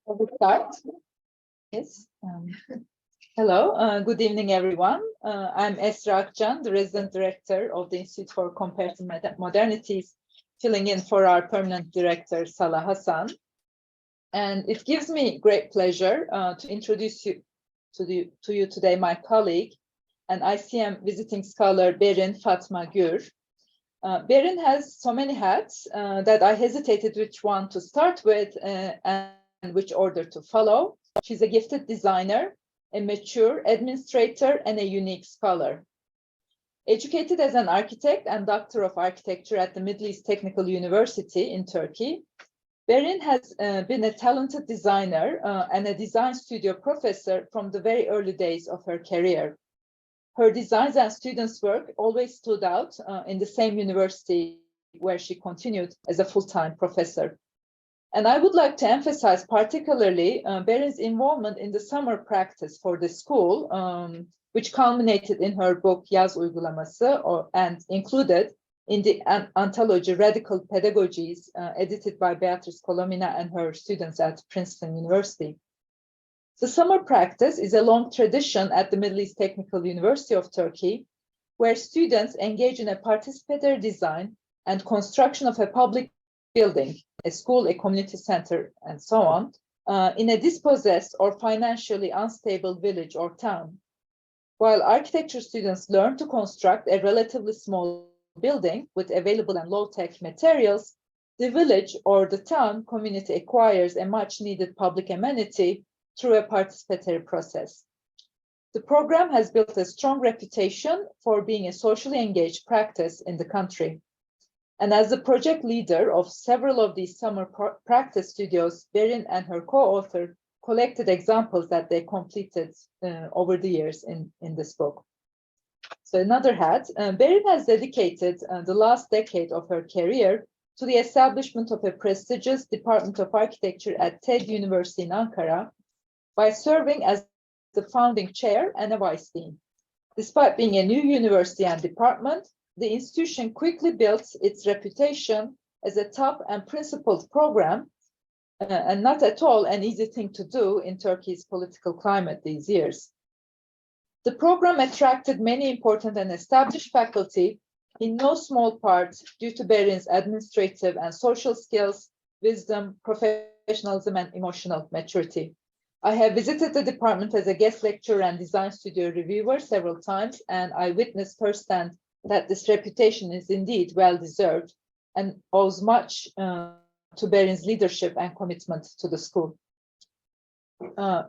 Shall we start? Yes. Hello, good evening, everyone. I'm Esra Akcan, the resident director of the Institute for Comparative Modernities, filling in for our permanent director, Salah Hassan. And it gives me great pleasure to introduce you to you today, my colleague and ICM visiting scholar, Berin Fatma Gür. Berin has so many hats that I hesitated which one to start with and which order to follow. She's a gifted designer, a mature administrator, and a unique scholar. Educated as an architect and Doctor of Architecture at the Middle East Technical University in Turkey, Berin has been a talented designer and a design studio professor from the very early days of her career. Her designs and students' work always stood out in the same university where she continued as a full-time professor. And I would like to emphasize particularly Berin's involvement in the summer practice for the school, which culminated in her book Yaz Uygulaması and included in the anthology Radical Pedagogies, edited by Beatrice Colomina and her students at Princeton University. The summer practice is a long tradition at the Middle East Technical University of Turkey, where students engage in a participatory design and construction of a public building, a school, a community center, and so on, in a dispossessed or financially unstable village or town. While architecture students learn to construct a relatively small building with available and low-tech materials, the village or the town community acquires a much-needed public amenity through a participatory process. The program has built a strong reputation for being a socially engaged practice in the country. And as the project leader of several of these summer practice studios, Berin and her co-author collected examples that they completed over the years in this book. So another hat, Berin has dedicated the last decade of her career to the establishment of a prestigious Department of Architecture at TED University in Ankara by serving as the founding chair and a vice dean. Despite being a new university and department, the institution quickly built its reputation as a top and principled program, and not at all an easy thing to do in Turkey's political climate these years. The program attracted many important and established faculty, in no small part due to Berin's administrative and social skills, wisdom, professionalism, and emotional maturity. I have visited the department as a guest lecturer and design studio reviewer several times, and I witnessed firsthand that this reputation is indeed well-deserved and owes much to Berin's leadership and commitment to the school.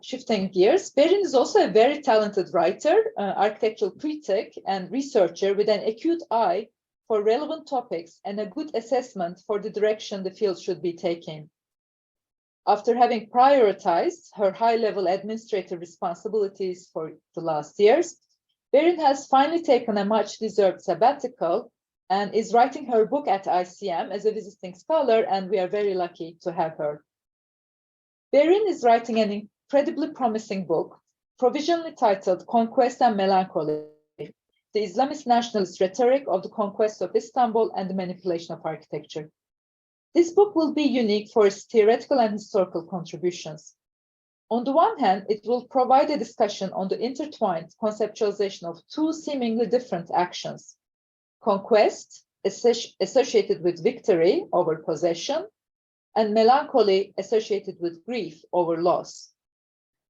Shifting gears, Berin is also a very talented writer, architectural critic, and researcher with an acute eye for relevant topics and a good assessment for the direction the field should be taking. After having prioritized her high-level administrative responsibilities for the last years, Berin has finally taken a much-deserved sabbatical and is writing her book at ICM as a visiting scholar, and we are very lucky to have her. Berin is writing an incredibly promising book, provisionally titled Conquest and Melancholy, the Islamist-nationalist rhetoric of the conquest of Istanbul and the manipulation of architecture. This book will be unique for its theoretical and historical contributions. On the one hand, it will provide a discussion on the intertwined conceptualization of two seemingly different actions: conquest, associated with victory over possession, and melancholy, associated with grief over loss.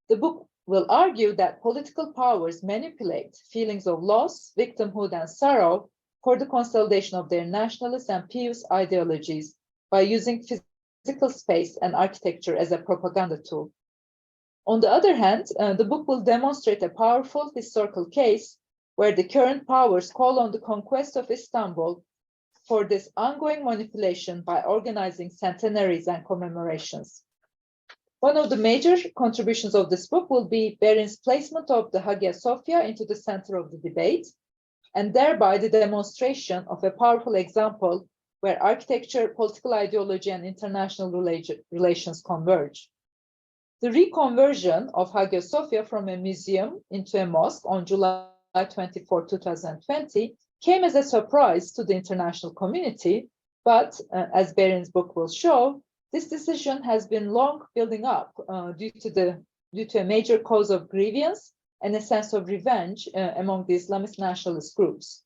The book will argue that political powers manipulate feelings of loss, victimhood, and sorrow for the consolidation of their nationalist and pious ideologies by using physical space and architecture as a propaganda tool. On the other hand, the book will demonstrate a powerful historical case where the current powers call on the conquest of Istanbul for this ongoing manipulation by organizing centenaries and commemorations. One of the major contributions of this book will be Berin's placement of the Hagia Sophia into the center of the debate, and thereby the demonstration of a powerful example where architecture, political ideology, and international relations converge. The reconversion of Hagia Sophia from a museum into a mosque on July 24, 2020 came as a surprise to the international community, but as Berin's book will show, This decision has been long building up due to a major cause of grievance and a sense of revenge among the Islamist nationalist groups.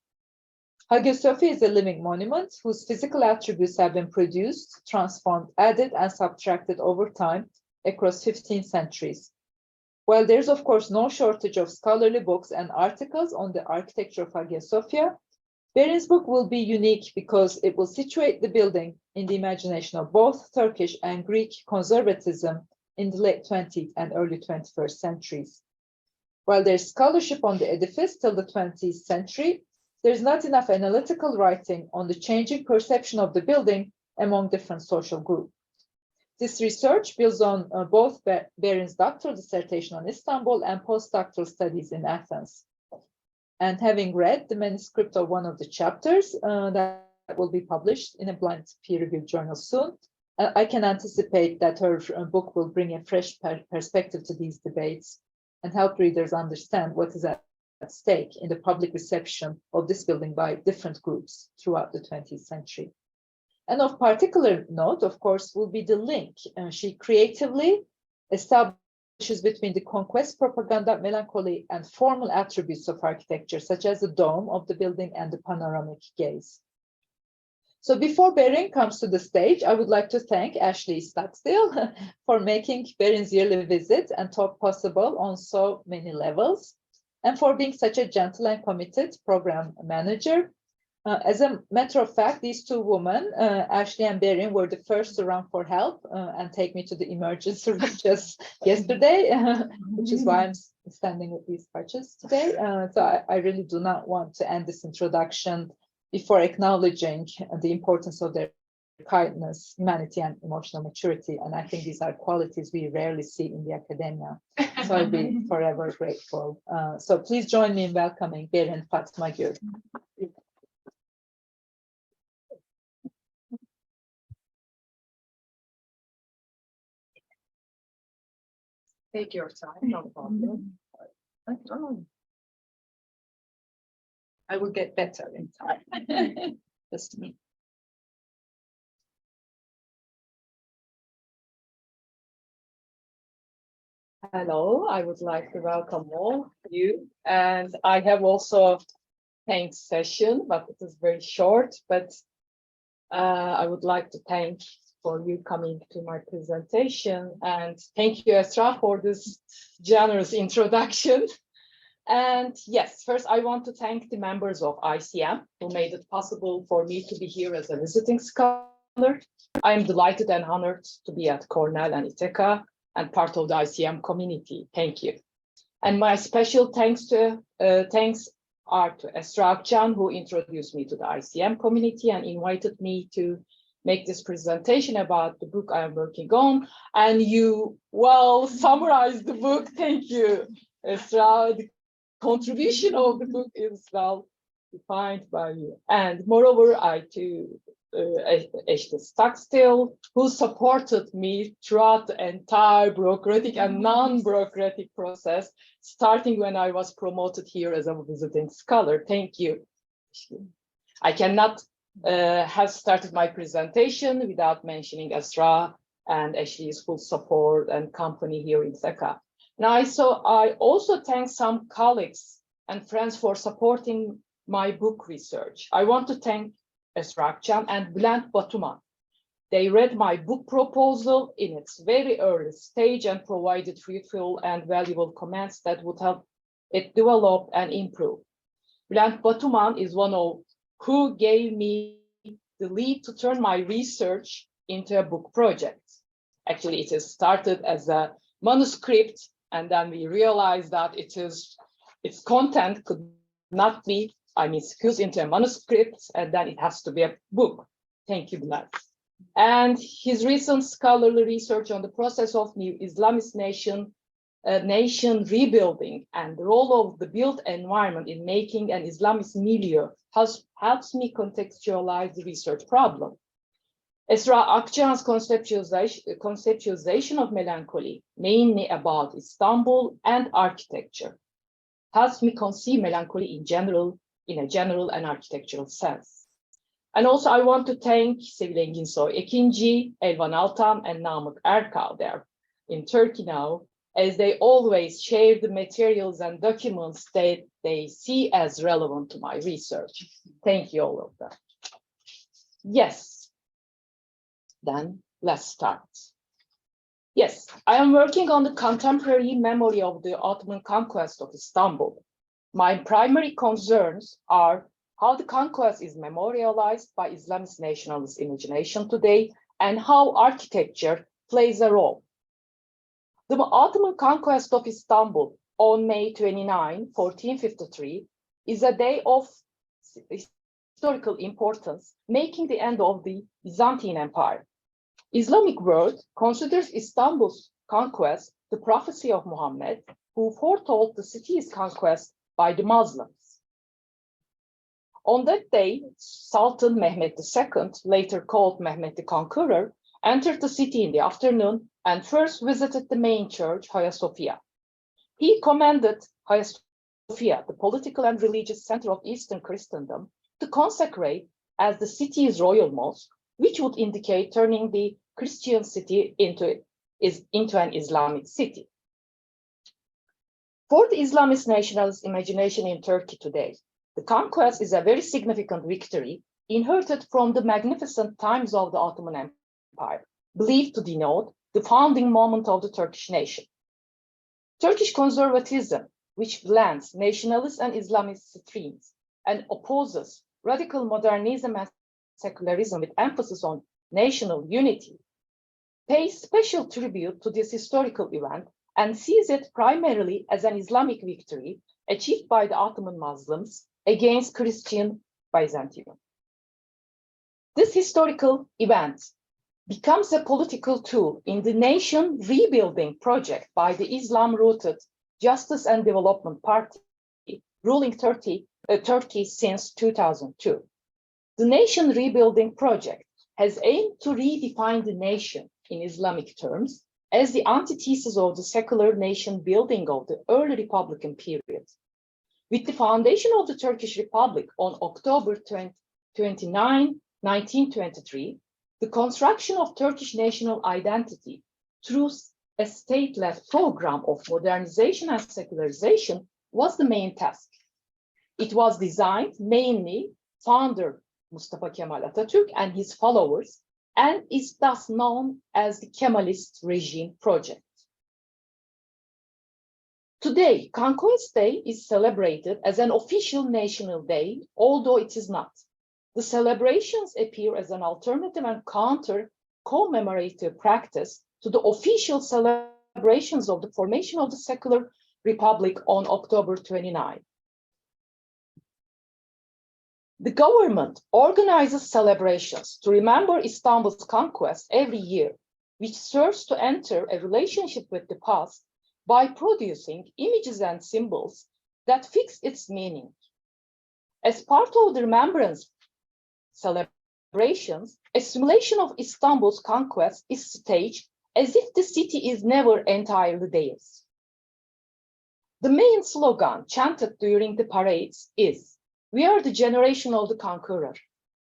Hagia Sophia is a living monument whose physical attributes have been produced, transformed, added, and subtracted over time across 15 centuries. While there's of course no shortage of scholarly books and articles on the architecture of Hagia Sophia, Berin's book will be unique because it will situate the building in the imagination of both Turkish and Greek conservatism in the late 20th and early 21st centuries. While there's scholarship on the edifice till the 20th century, there's not enough analytical writing on the changing perception of the building among different social groups. This research builds on both Berin's doctoral dissertation on Istanbul and postdoctoral studies in Athens. And having read the manuscript of one of the chapters that will be published in a blind peer-reviewed journal soon, I can anticipate that her book will bring a fresh perspective to these debates and help readers understand what is at stake in the public reception of this building by different groups throughout the 20th century. And of particular note, of course, will be the link she creatively establishes between the conquest propaganda, melancholy, and formal attributes of architecture, such as the dome of the building and the panoramic gaze. So before Berin comes to the stage, I would like to thank Ashley Stockstill for making Berin's yearly visit and talk possible on so many levels, and for being such a gentle and committed program manager. As a matter of fact, these two women, Ashley and Berin, were the first to run for help and take me to the emergency room just yesterday, which is why I'm standing with these crutches today. So I really do not want to end this introduction before acknowledging the importance of their kindness, humanity, and emotional maturity. And I think these are qualities we rarely see in the academia. So I'll be forever grateful. So please join me in welcoming Berin Fatma Gül. Take your time, no problem. I will get better in time. Just me. Hello, I would like to welcome all you. And I have also thanks session, but it is very short. But I would like to thank for you coming to my presentation, and thank you, Esra, for this generous introduction. And yes, first I want to thank the members of ICM who made it possible for me to be here as a visiting scholar. I am delighted and honored to be at Cornell and Ithaca and part of the ICM community. Thank you. And my special thanks are to Esra Akcan, who introduced me to the ICM community and invited me to make this presentation about the book I am working on. And you well summarized the book. Thank you, Esra. The contribution of the book is well defined by you. And moreover, I too, H264, who supported me throughout the entire bureaucratic and non-bureaucratic process, starting when I was promoted here as a visiting scholar. Thank you. I cannot have started my presentation without mentioning Esra and Ashley's full support and company here in Ithaca. Now, I also thank some colleagues and friends for supporting my book research. I want to thank Esra Akcan and Bülent Batuman. They read my book proposal in its very early stage and provided fruitful and valuable comments that would help it develop and improve. Bülent Batuman is one of who gave me the lead to turn my research into a book project. Actually, it has started as a manuscript, and then we realized that its content could not be, fused into a manuscript, and then it has to be a book. Thank you, Bülent. And his recent scholarly research on the process of new Islamist nation rebuilding and the role of the built environment in making an Islamist milieu helps me contextualize the research problem. Esra Akcan's conceptualization of melancholy, mainly about Istanbul and architecture, helps me conceive melancholy in a general and architectural sense. And also I want to thank Sevil Enginsoy Ekinci, Elvan Altan, and Namık Erkal there in Turkey now, as they always share the materials and documents that they see as relevant to my research. Thank you, all of them. Yes, then let's start. Yes, I am working on the contemporary memory of the Ottoman conquest of Istanbul. My primary concerns are how the conquest is memorialized by Islamist-nationalist imagination today, and how architecture plays a role. The Ottoman conquest of Istanbul on May 29, 1453, is a day of historical importance, making the end of the Byzantine Empire. Islamic world considers Istanbul's conquest the prophecy of Muhammad, who foretold the city's conquest by the Muslims. On that day, Sultan Mehmed II, later called Mehmed the Conqueror, entered the city in the afternoon and first visited the main church, Hagia Sophia. He commanded Hagia Sophia, the political and religious center of Eastern Christendom, to consecrate as the city's royal mosque, which would indicate turning the Christian city into an Islamic city. For the Islamist-nationalist imagination in Turkey today, the conquest is a very significant victory inherited from the magnificent times of the Ottoman Empire, believed to denote the founding moment of the Turkish nation. Turkish conservatism, which blends nationalist and Islamist streams and opposes radical modernism and secularism with emphasis on national unity, pays special tribute to this historical event and sees it primarily as an Islamic victory achieved by the Ottoman Muslims against Christian Byzantium. This historical event becomes a political tool in the nation rebuilding project by the Islam-rooted Justice and Development Party, ruling Turkey since 2002. The nation rebuilding project has aimed to redefine the nation in Islamic terms as the antithesis of the secular nation building of the early Republican period. With the foundation of the Turkish Republic on October 29, 1923, the construction of Turkish national identity through a state-led program of modernization and secularization was the main task. It was designed mainly founder Mustafa Kemal Atatürk and his followers, and is thus known as the Kemalist regime project. Today, Conquest Day is celebrated as an official national day, although it is not. The celebrations appear as an alternative and counter-commemorative practice to the official celebrations of the formation of the secular republic on October 29. The government organizes celebrations to remember Istanbul's conquest every year, which serves to enter a relationship with the past by producing images and symbols that fix its meaning. As part of the remembrance celebrations, a simulation of Istanbul's conquest is staged as if the city is never entirely theirs. The main slogan chanted during the parades is, "We are the generation of the conqueror."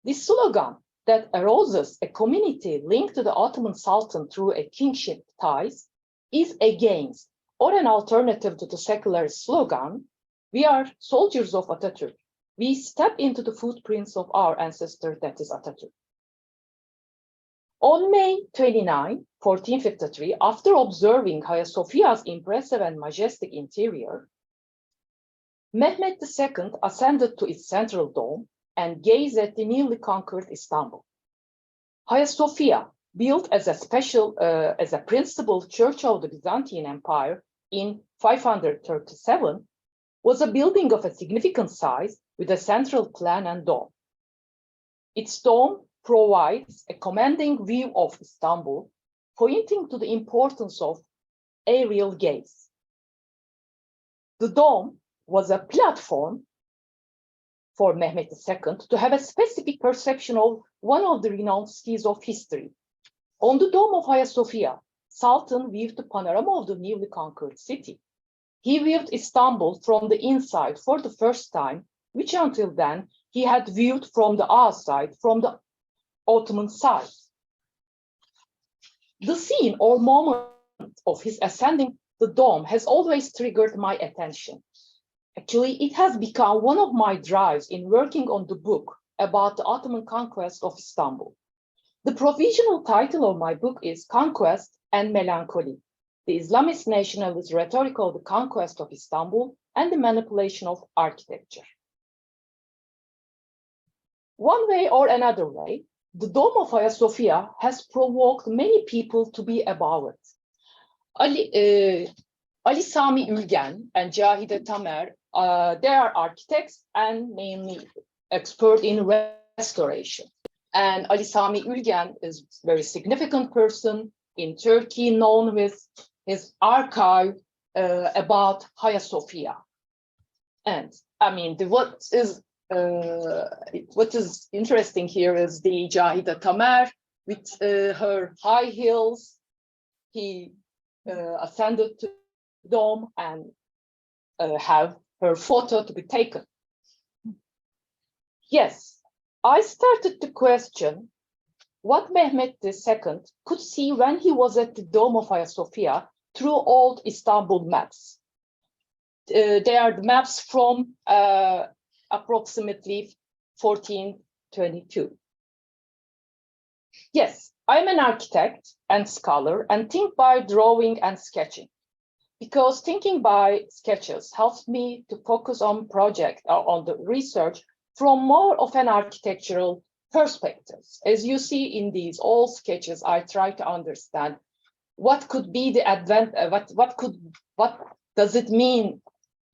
This slogan that arouses a community linked to the Ottoman Sultan through a kingship ties is against or an alternative to the secular slogan, "We are soldiers of Atatürk. We step into the footprints of our ancestor, that is Atatürk." On May 29, 1453, after observing Hagia Sophia's impressive and majestic interior, Mehmed II ascended to its central dome and gazed at the newly conquered Istanbul. Hagia Sophia, built as a principal church of the Byzantine Empire in 537, was a building of a significant size with a central plan and dome. Its dome provides a commanding view of Istanbul, pointing to the importance of aerial gaze. The dome was a platform for Mehmed II to have a specific perception of one of the renowned cities of history. On the dome of Hagia Sophia, Sultan viewed the panorama of the newly conquered city. He viewed Istanbul from the inside for the first time, which until then he had viewed from the outside, from the Ottoman side. The scene or moment of his ascending the dome has always triggered my attention. Actually, it has become one of my drives in working on the book about the Ottoman conquest of Istanbul. The provisional title of my book is Conquest and Melancholy, the Islamist-nationalist rhetoric of the conquest of Istanbul and the manipulation of architecture. One way or another way, the Dome of Hagia Sophia has provoked many people to be above it. Ali Sami Ülgen and Cahide Tamer, they are architects and mainly expert in restoration. And Ali Sami Ülgen is a very significant person in Turkey, known with his archive about Hagia Sophia. And I mean, what is interesting here is the Cahide Tamer with her high heels. He ascended to the dome and have her photo to be taken. Yes, I started to question what Mehmet II could see when he was at the Dome of Hagia Sophia through old Istanbul maps. They are the maps from approximately 1422. Yes, I'm an architect and scholar and think by drawing and sketching, because thinking by sketches helps me to focus on on the research from more of an architectural perspective. As you see in these all sketches, I try to understand what could be the what does it mean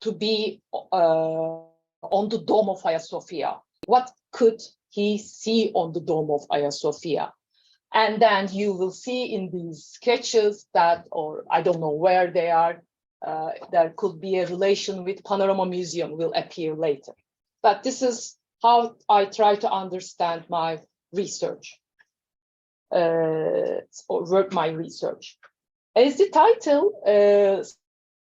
to be on the Dome of Hagia Sophia? What could he see on the Dome of Hagia Sophia? And then you will see in these sketches that, or I don't know where they are, there could be a relation with Panorama Museum will appear later. But this is how I try to understand my research, or work my research. As the title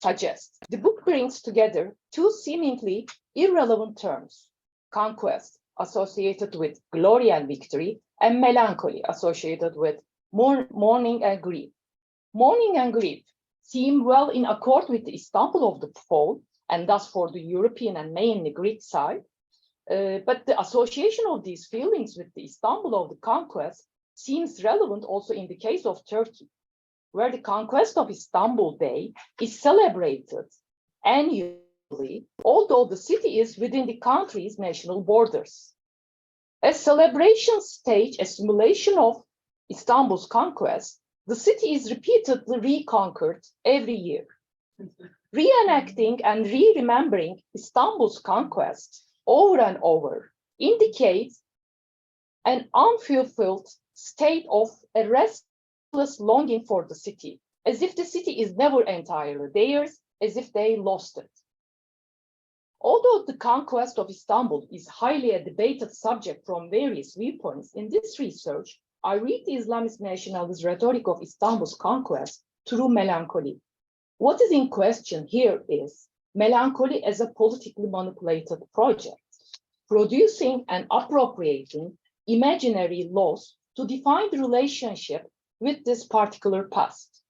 suggests, the book brings together two seemingly irrelevant terms: conquest, associated with glory and victory, and melancholy, associated with mourning and grief. Mourning and grief seem well in accord with the Istanbul of the fall, and thus for the European and mainly Greek side. But the association of these feelings with the Istanbul of the conquest seems relevant also in the case of Turkey, where the conquest of Istanbul Day is celebrated annually, although the city is within the country's national borders. As celebrations stage a simulation of Istanbul's conquest, the city is repeatedly reconquered every year. Reenacting and re-remembering Istanbul's conquest over and over indicates an unfulfilled state of a restless longing for the city, as if the city is never entirely theirs, as if they lost it. Although the conquest of Istanbul is highly a debated subject from various viewpoints, in this research, I read the Islamist-nationalist rhetoric of Istanbul's conquest through melancholy. What is in question here is melancholy as a politically manipulated project, producing and appropriating imaginary laws to define the relationship with this particular past.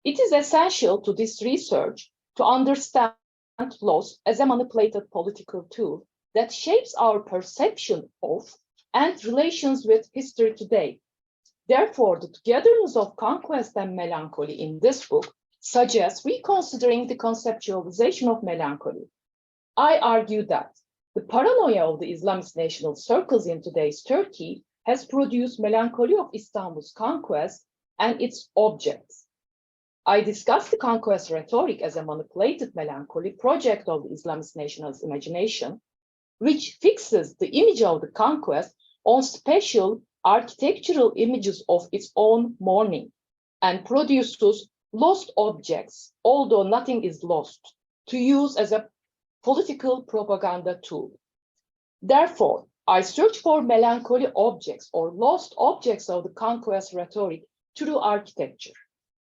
It is essential to this research to understand laws as a manipulated political tool that shapes our perception of and relations with history today. Therefore, the togetherness of conquest and melancholy in this book suggests reconsidering the conceptualization of melancholy. I argue that the paranoia of the Islamist national circles in today's Turkey has produced melancholy of Istanbul's conquest and its objects. I discuss the conquest rhetoric as a manipulated melancholy project of the Islamist nationalist imagination, which fixes the image of the conquest on special architectural images of its own mourning and produces lost objects, although nothing is lost, to use as a political propaganda tool. Therefore, I search for melancholy objects or lost objects of the conquest rhetoric through architecture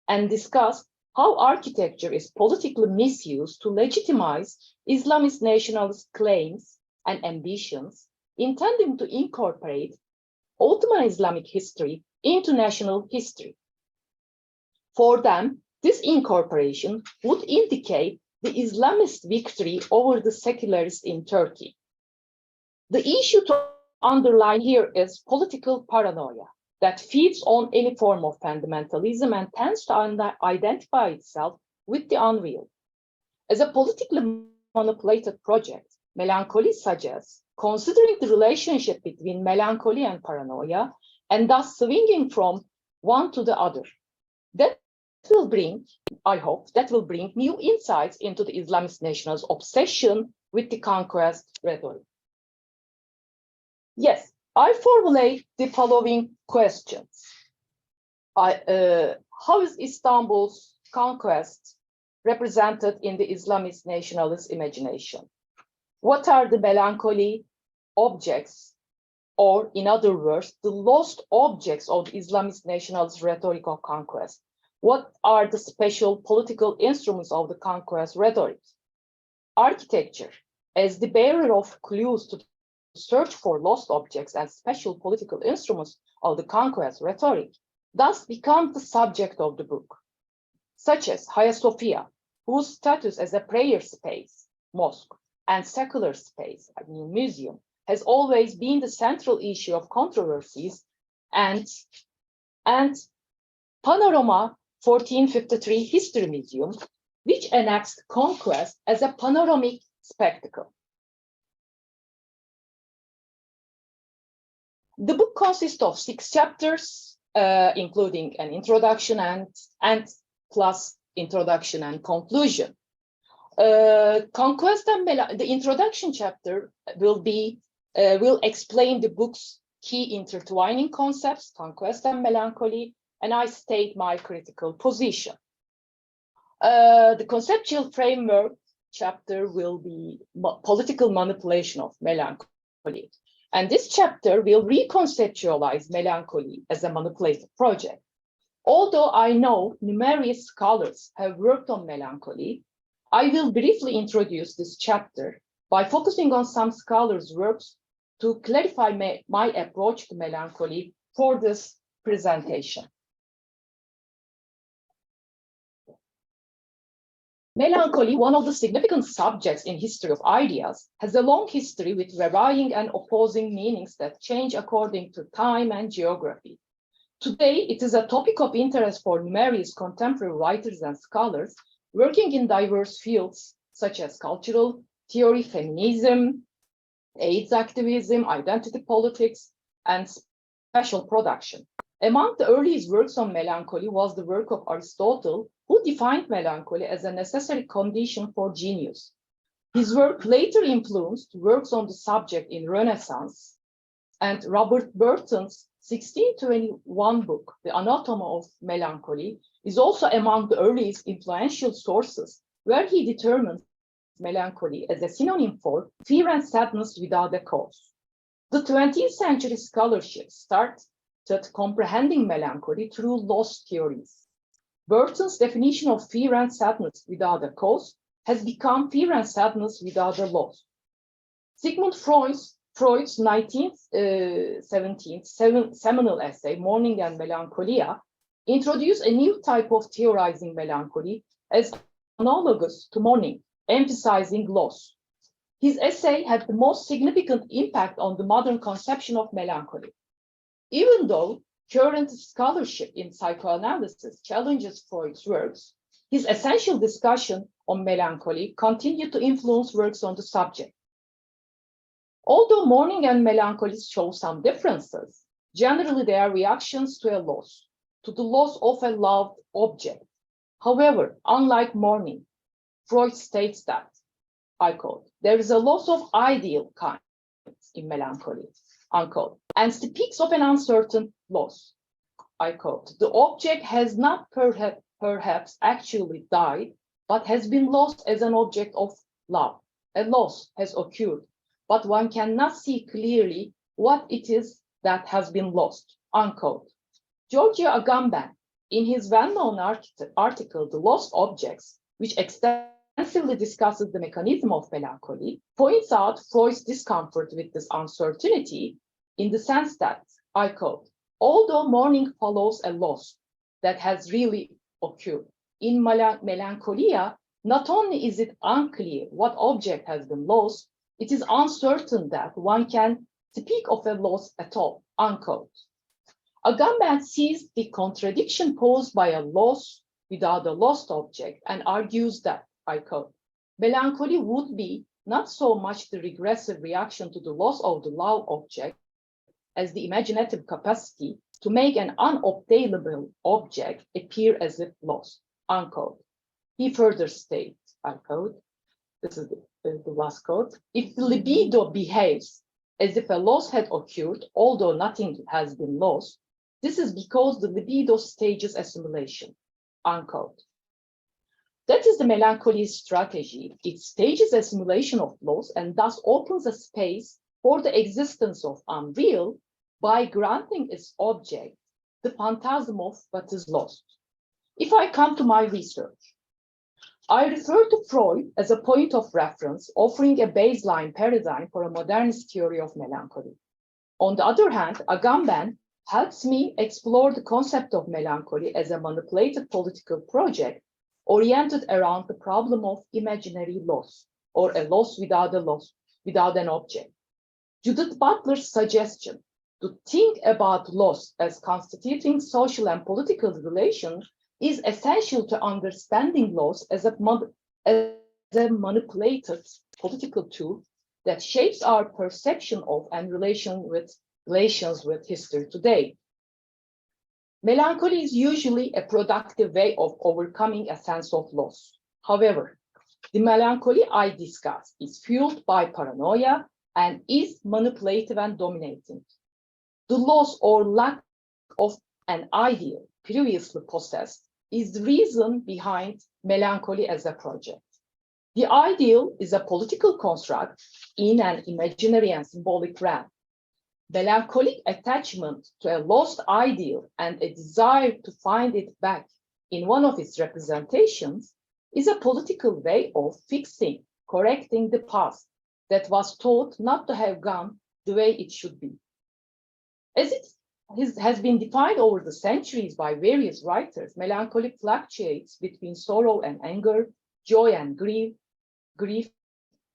and discuss how architecture is politically misused to legitimize Islamist nationalist claims and ambitions, intending to incorporate Ottoman Islamic history into national history. For them, this incorporation would indicate the Islamist victory over the secularists in Turkey. The issue to underline here is political paranoia that feeds on any form of fundamentalism and tends to identify itself with the unreal. As a politically manipulated project, melancholy suggests considering the relationship between melancholy and paranoia, and thus swinging from one to the other. That will bring, I hope, that will bring new insights into the Islamist nationalist obsession with the conquest rhetoric. Yes, I formulate the following questions. How is Istanbul's conquest represented in the Islamist nationalist imagination? What are the melancholy objects, or in other words, the lost objects of the Islamist nationalist rhetoric of conquest? What are the special political instruments of the conquest rhetoric? Architecture, as the bearer of clues to search for lost objects and special political instruments of the conquest rhetoric, thus become the subject of the book, such as Hagia Sophia, whose status as a prayer space, mosque, and secular space, museum, has always been the central issue of controversies, and Panorama 1453 History Museum, which annexed conquest as a panoramic spectacle. The book consists of 6 chapters, including an introduction and plus introduction and conclusion. Conquest and the introduction chapter will explain the book's key intertwining concepts, conquest and melancholy, and I state my critical position. The conceptual framework chapter will be political manipulation of melancholy. And this chapter will reconceptualize melancholy as a manipulative project. Although I know numerous scholars have worked on melancholy, I will briefly introduce this chapter by focusing on some scholars' works to clarify my approach to melancholy for this presentation. Melancholy, one of the significant subjects in history of ideas, has a long history with varying and opposing meanings that change according to time and geography. Today, it is a topic of interest for numerous contemporary writers and scholars working in diverse fields such as cultural theory, feminism, AIDS activism, identity politics, and special production. Among the earliest works on melancholy was the work of Aristotle, who defined melancholy as a necessary condition for genius. His work later influenced works on the subject in Renaissance, and Robert Burton's 1621 book, The Anatomy of Melancholy, is also among the earliest influential sources where he determines melancholy as a synonym for fear and sadness without a cause. The 20th century scholarship started comprehending melancholy through loss theories. Burton's definition of fear and sadness without a cause has become fear and sadness without a loss. Sigmund Freud's 1917 seminal essay, Mourning and Melancholia, introduced a new type of theorizing melancholy as analogous to mourning, emphasizing loss. His essay had the most significant impact on the modern conception of melancholy. Even though current scholarship in psychoanalysis challenges Freud's works, his essential discussion on melancholy continued to influence works on the subject. Although mourning and melancholy show some differences, generally they are reactions to a loss, to the loss of a loved object. However, unlike mourning, Freud states that, I quote, there is a loss of ideal kind in melancholy, unquote, and speaks of an uncertain loss. I quote, the object has not perhaps actually died, but has been lost as an object of love. A loss has occurred, but one cannot see clearly what it is that has been lost, unquote. Giorgio Agamben, in his well-known article, The Lost Objects, which extensively discusses the mechanism of melancholy, points out Freud's discomfort with this uncertainty in the sense that, I quote, although mourning follows a loss that has really occurred, in melancholia, not only is it unclear what object has been lost, it is uncertain that one can speak of a loss at all, unquote. Agamben sees the contradiction posed by a loss without a lost object and argues that, I quote, melancholy would be not so much the regressive reaction to the loss of the love object as the imaginative capacity to make an unobtainable object appear as if lost, unquote. He further states, I quote, this is the last quote, if the libido behaves as if a loss had occurred, although nothing has been lost, this is because the libido stages assimilation, unquote. That is the melancholy strategy. It stages assimilation of loss and thus opens a space for the existence of unreal by granting its object the phantasm of what is lost. If I come to my research, I refer to Freud as a point of reference, offering a baseline paradigm for a modernist theory of melancholy. On the other hand, Agamben helps me explore the concept of melancholy as a manipulated political project oriented around the problem of imaginary loss, or a loss, without an object. Judith Butler's suggestion to think about loss as constituting social and political relations is essential to understanding loss as a manipulated political tool that shapes our perception of and relations with history today. Melancholy is usually a productive way of overcoming a sense of loss. However, the melancholy I discuss is fueled by paranoia and is manipulative and dominating. The loss or lack of an ideal previously possessed is the reason behind melancholy as a project. The ideal is a political construct in an imaginary and symbolic realm. Melancholic attachment to a lost ideal and a desire to find it back in one of its representations is a political way of fixing, correcting the past that was thought not to have gone the way it should be. As it has been defined over the centuries by various writers, melancholy fluctuates between sorrow and anger, joy and grief,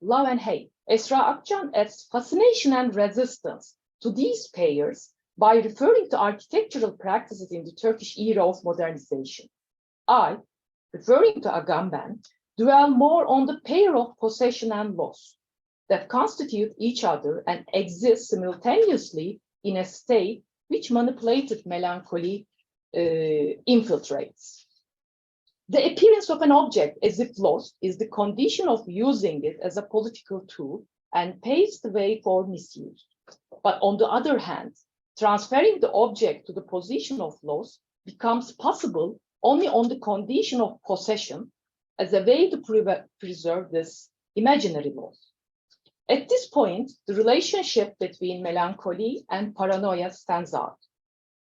love and hate. Esra Akcan adds fascination and resistance to these pairs by referring to architectural practices in the Turkish era of modernization. I, referring to Agamben, dwell more on the pair of possession and loss that constitute each other and exist simultaneously in a state which manipulated melancholy infiltrates. The appearance of an object as if lost is the condition of using it as a political tool and paves the way for misuse. But on the other hand, transferring the object to the position of loss becomes possible only on the condition of possession as a way to preserve this imaginary loss. At this point, the relationship between melancholy and paranoia stands out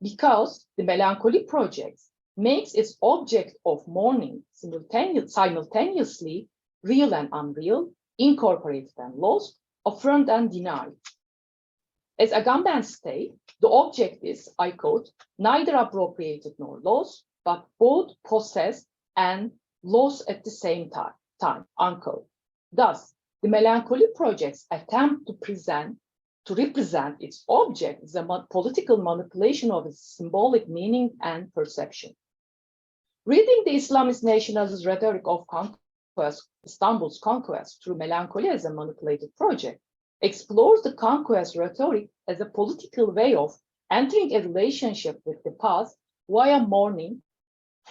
because the melancholy project makes its object of mourning simultaneously real and unreal, incorporated and lost, affirmed and denied. As Agamben states, the object is, I quote, neither appropriated nor lost, but both possessed and lost at the same time, unquote. Thus, the melancholy project's attempt to represent its object is a political manipulation of its symbolic meaning and perception. Reading the Islamist-nationalist rhetoric of Conquest, Istanbul's Conquest through melancholy as a manipulated project, explores the Conquest rhetoric as a political way of entering a relationship with the past via mourning,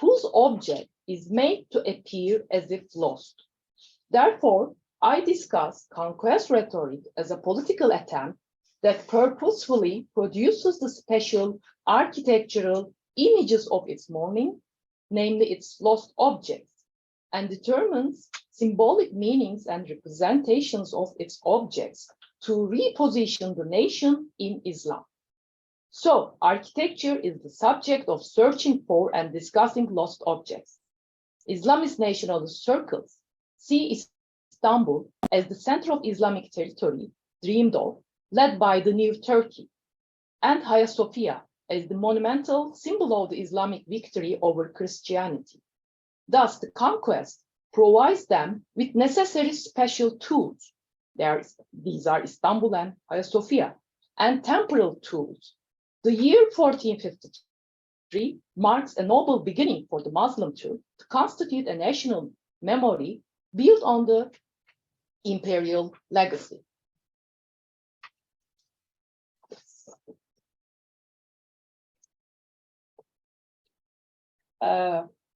whose object is made to appear as if lost. Therefore, I discuss Conquest rhetoric as a political attempt that purposefully produces the special architectural images of its mourning, namely its lost objects, and determines symbolic meanings and representations of its objects to reposition the nation in Islam. So, architecture is the subject of searching for and discussing lost objects. Islamist nationalist circles see Istanbul as the center of Islamic territory dreamed of, led by the new Turkey, and Hagia Sophia as the monumental symbol of the Islamic victory over Christianity. Thus, the conquest provides them with necessary special tools. These are Istanbul and Hagia Sophia, and temporal tools. The year 1453 marks a noble beginning for the Muslim Turk to constitute a national memory built on the imperial legacy.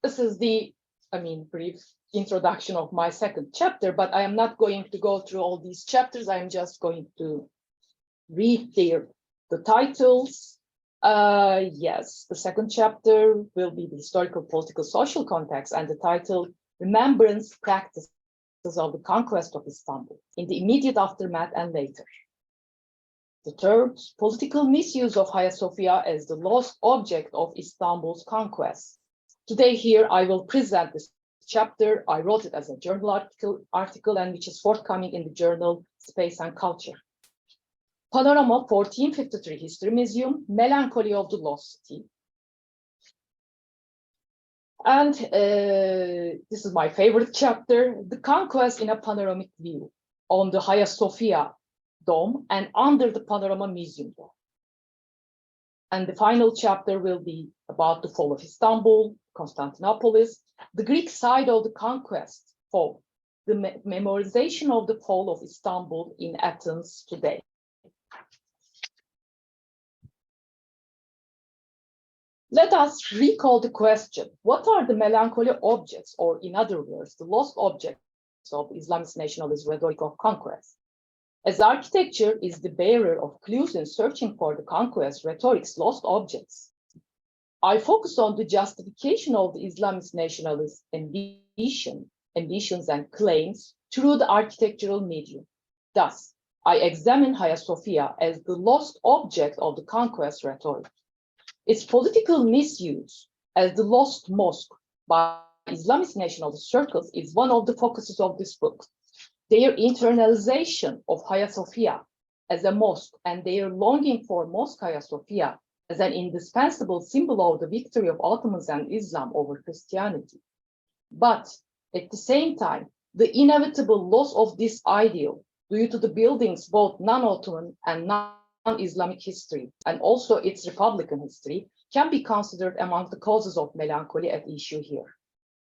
This is the, brief introduction of my second chapter, but I am not going to go through all these chapters. I am just going to read the titles. Yes, the second chapter will be the historical, political, social context, and the title, Remembrance Practices of the Conquest of Istanbul in the immediate aftermath and later. The third, political misuse of Hagia Sophia as the lost object of Istanbul's conquest. Today here I will present this chapter. I wrote it as a journal article and which is forthcoming in the journal Space and Culture. Panorama 1453 History Museum, Melancholy of the Lost City. And this is my favorite chapter, the conquest in a panoramic view on the Hagia Sophia dome and under the Panorama Museum dome. And the final chapter will be about the fall of Istanbul, Constantinople, the Greek side of the conquest fall, the memorization of the fall of Istanbul in Athens today. Let us recall the question, what are the melancholy objects, or in other words, the lost objects of Islamist-nationalist rhetoric of conquest? As architecture is the bearer of clues in searching for the conquest rhetoric's lost objects, I focus on the justification of the Islamist-nationalist ambitions and claims through the architectural medium. Thus, I examine Hagia Sophia as the lost object of the conquest rhetoric. Its political misuse as the lost mosque by Islamist nationalist circles is one of the focuses of this book. Their internalization of Hagia Sophia as a mosque and their longing for Mosque Hagia Sophia as an indispensable symbol of the victory of Ottomans and Islam over Christianity. But at the same time, the inevitable loss of this ideal due to the building's both non-Ottoman and non-Islamic history, and also its Republican history, can be considered among the causes of melancholy at issue here.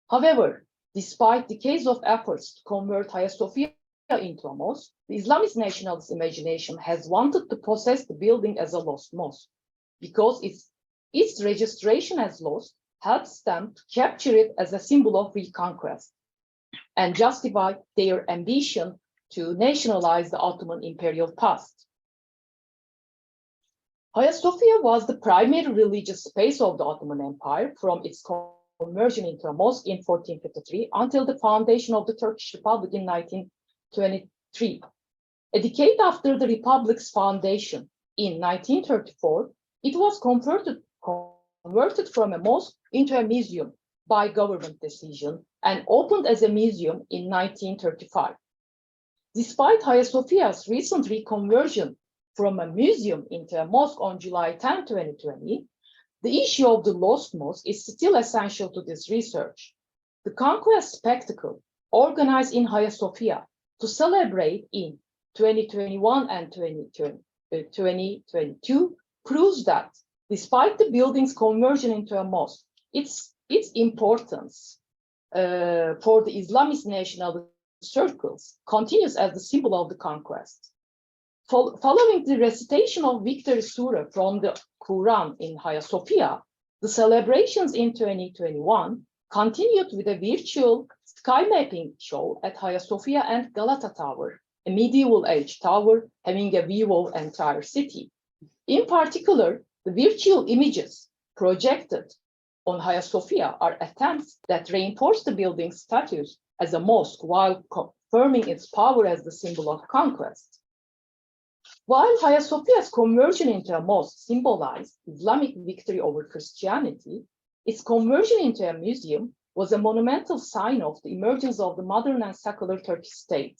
However, despite decades of efforts to convert Hagia Sophia into a mosque, the Islamist nationalist imagination has wanted to possess the building as a lost mosque, because its registration as lost helps them to capture it as a symbol of reconquest and justify their ambition to nationalize the Ottoman imperial past. Hagia Sophia was the primary religious space of the Ottoman Empire from its conversion into a mosque in 1453 until the foundation of the Turkish Republic in 1923. A decade after the Republic's foundation in 1934, it was converted from a mosque into a museum by government decision and opened as a museum in 1935. Despite Hagia Sophia's recent reconversion from a museum into a mosque on July 10, 2020, the issue of the lost mosque is still essential to this research. The conquest spectacle organized in Hagia Sophia to celebrate in 2021 and 2022 proves that despite the building's conversion into a mosque, its importance for the Islamist nationalist circles continues as the symbol of the conquest. Following the recitation of Victory Surah from the Quran in Hagia Sophia, the celebrations in 2021 continued with a virtual sky mapping show at Hagia Sophia and Galata Tower, a medieval age tower having a view of the entire city. In particular, the virtual images projected on Hagia Sophia are attempts that reinforce the building's status as a mosque while confirming its power as the symbol of conquest. While Hagia Sophia's conversion into a mosque symbolized Islamic victory over Christianity, its conversion into a museum was a monumental sign of the emergence of the modern and secular Turkish state.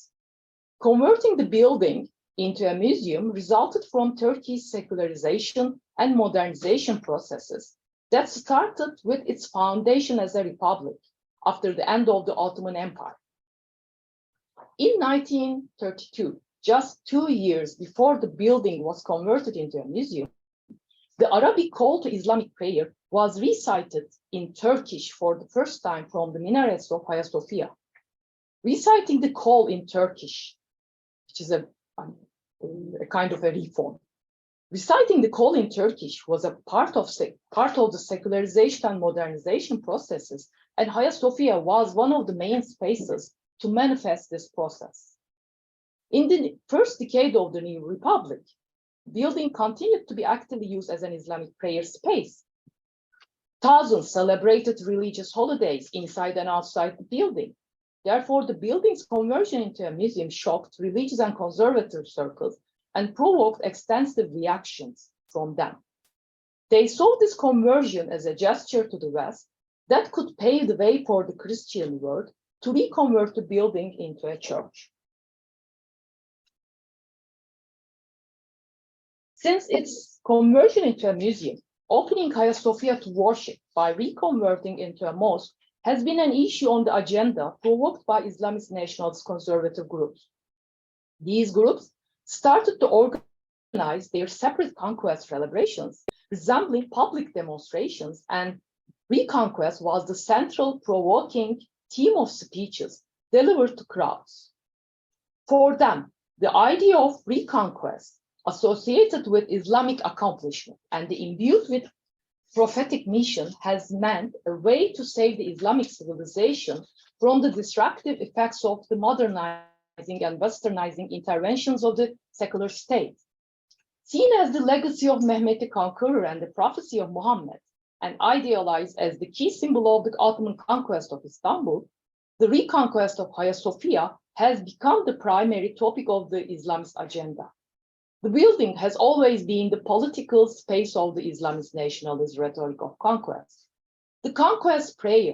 Converting the building into a museum resulted from Turkey's secularization and modernization processes that started with its foundation as a republic after the end of the Ottoman Empire. In 1932, just 2 years before the building was converted into a museum, the Arabic call to Islamic prayer was recited in Turkish for the first time from the minarets of Hagia Sophia. Reciting the call in Turkish, which is a kind of a reform. Reciting the call in Turkish was a part of the secularization and modernization processes, and Hagia Sophia was one of the main spaces to manifest this process. In the first decade of the new republic, the building continued to be actively used as an Islamic prayer space. Thousands celebrated religious holidays inside and outside the building. Therefore, the building's conversion into a museum shocked religious and conservative circles and provoked extensive reactions from them. They saw this conversion as a gesture to the West that could pave the way for the Christian world to reconvert the building into a church. Since its conversion into a museum, opening Hagia Sophia to worship by reconverting into a mosque has been an issue on the agenda provoked by Islamist-nationalist conservative groups. These groups started to organize their separate conquest celebrations, resembling public demonstrations, and Reconquest was the central provoking theme of speeches delivered to crowds. For them, the idea of reconquest associated with Islamic accomplishment and imbued with prophetic mission has meant a way to save the Islamic civilization from the destructive effects of the modernizing and westernizing interventions of the secular state. Seen as the legacy of Mehmet the Conqueror and the prophecy of Muhammad, and idealized as the key symbol of the Ottoman conquest of Istanbul, the reconquest of Hagia Sophia has become the primary topic of the Islamist agenda. The building has always been the political space of the Islamist-nationalist rhetoric of conquest. The conquest prayer,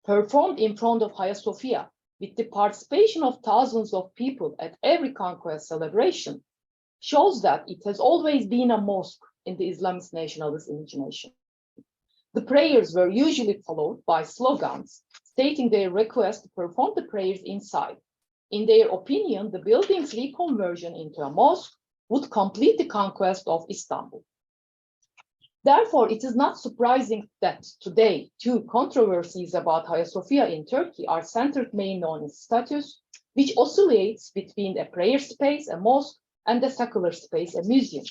performed in front of Hagia Sophia with the participation of thousands of people at every conquest celebration, shows that it has always been a mosque in the Islamist-nationalist imagination. The prayers were usually followed by slogans stating their request to perform the prayers inside. In their opinion, the building's reconversion into a mosque would complete the conquest of Istanbul. Therefore, it is not surprising that today, two controversies about Hagia Sophia in Turkey are centered mainly on its status, which oscillates between a prayer space, a mosque, and a secular space, a museum.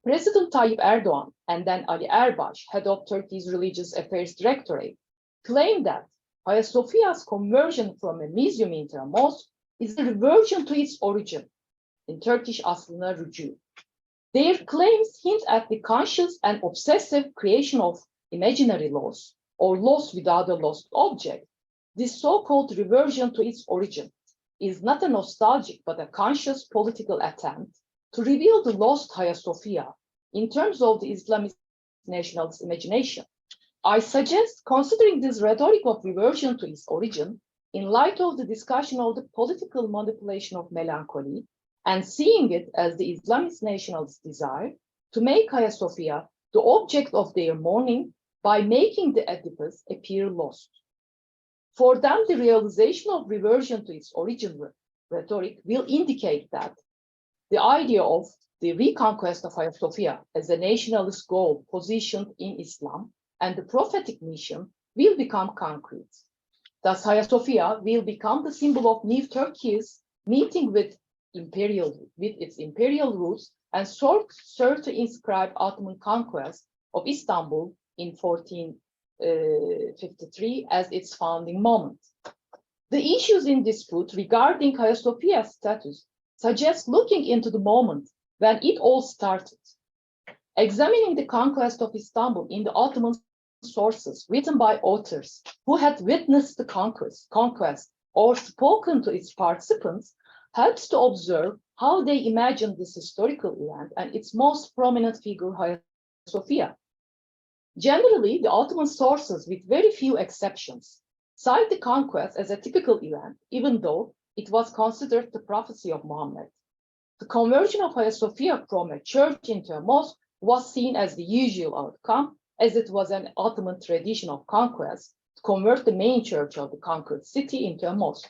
President Tayyip Erdogan and then Ali Erbaş, head of Turkey's Religious Affairs Directorate, claimed that Hagia Sophia's conversion from a museum into a mosque is a reversion to its origin, in Turkish aslına rücu. Their claims hint at the conscious and obsessive creation of imaginary loss, or loss without a lost object. This so-called reversion to its origin is not a nostalgic but a conscious political attempt to reveal the lost Hagia Sophia in terms of the Islamist nationalist imagination. I suggest considering this rhetoric of reversion to its origin in light of the discussion of the political manipulation of melancholy and seeing it as the Islamist nationalist desire to make Hagia Sophia the object of their mourning by making the edifice appear lost. For them, the realization of reversion to its origin rhetoric will indicate that the idea of the reconquest of Hagia Sophia as a nationalist goal positioned in Islam and the prophetic mission will become concrete. Thus, Hagia Sophia will become the symbol of new Turkey's meeting with its imperial roots and sought to inscribe Ottoman conquest of Istanbul in 1453 as its founding moment. The issues in dispute regarding Hagia Sophia's status suggest looking into the moment when it all started. Examining the conquest of Istanbul in the Ottoman sources written by authors who had witnessed the conquest or spoken to its participants helps to observe how they imagined this historical event and its most prominent figure, Hagia Sophia. Generally, the Ottoman sources, with very few exceptions, cite the conquest as a typical event, even though it was considered the prophecy of Muhammad. The conversion of Hagia Sophia from a church into a mosque was seen as the usual outcome, as it was an Ottoman tradition of conquest to convert the main church of the conquered city into a mosque.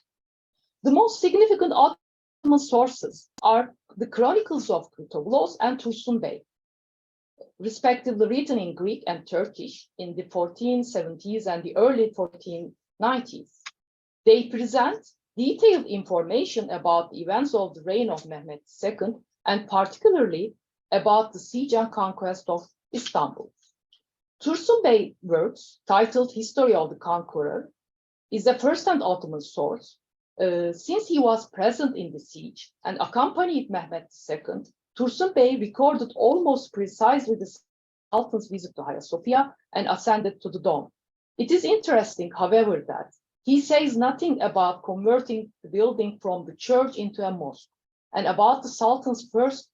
The most significant Ottoman sources are the chronicles of Kutuglos and Tursun Bey, respectively written in Greek and Turkish in the 1470s and the early 1490s. They present detailed information about the events of the reign of Mehmet II, and particularly about the siege and conquest of Istanbul. Tursun Bey works, titled History of the Conqueror, is a first-hand Ottoman source. Since he was present in the siege and accompanied Mehmet II, Tursun Bey recorded almost precisely the Sultan's visit to Hagia Sophia and ascended to the dome. It is interesting, however, that he says nothing about converting the building from the church into a mosque, and about the Sultan's first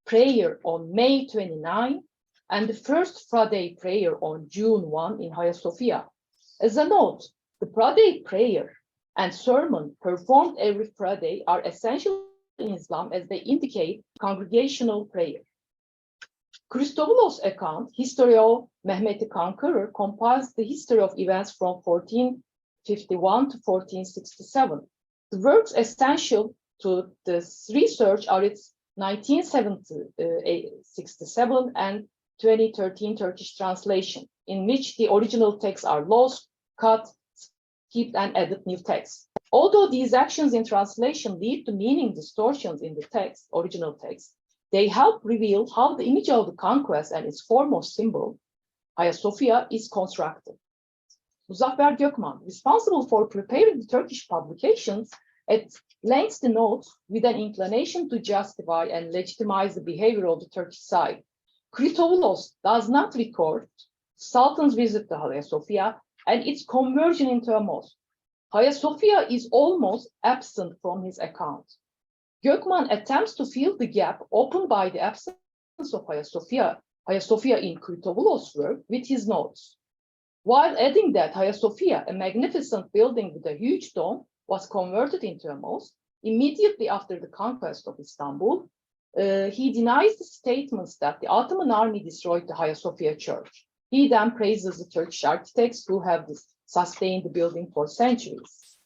prayer on May 29 and the first Friday prayer on June 1 in Hagia Sophia. As a note, the Friday prayer and sermon performed every Friday are essential in Islam as they indicate congregational prayer. Christopoulos' account, History of Mehmet the Conqueror, compiles the history of events from 1451 to 1467. The works essential to this research are its 1967 and 2013 Turkish translation, in which the original texts are lost, cut, skipped, and added new texts. Although these actions in translation lead to meaning distortions in the text, original text, they help reveal how the image of the conquest and its foremost symbol, Hagia Sophia, is constructed. Muzaffer Gökman, responsible for preparing the Turkish publications, at length denotes with an inclination to justify and legitimize the behavior of the Turkish side. Christopoulos does not record Sultan's visit to Hagia Sophia and its conversion into a mosque. Hagia Sophia is almost absent from his account. Gökman attempts to fill the gap opened by the absence of Hagia Sophia in Christopoulos's work with his notes, while adding that Hagia Sophia, a magnificent building with a huge dome, was converted into a mosque immediately after the conquest of Istanbul. He denies the statements that the Ottoman army destroyed the Hagia Sophia church. He then praises the Turkish architects who have sustained the building for centuries.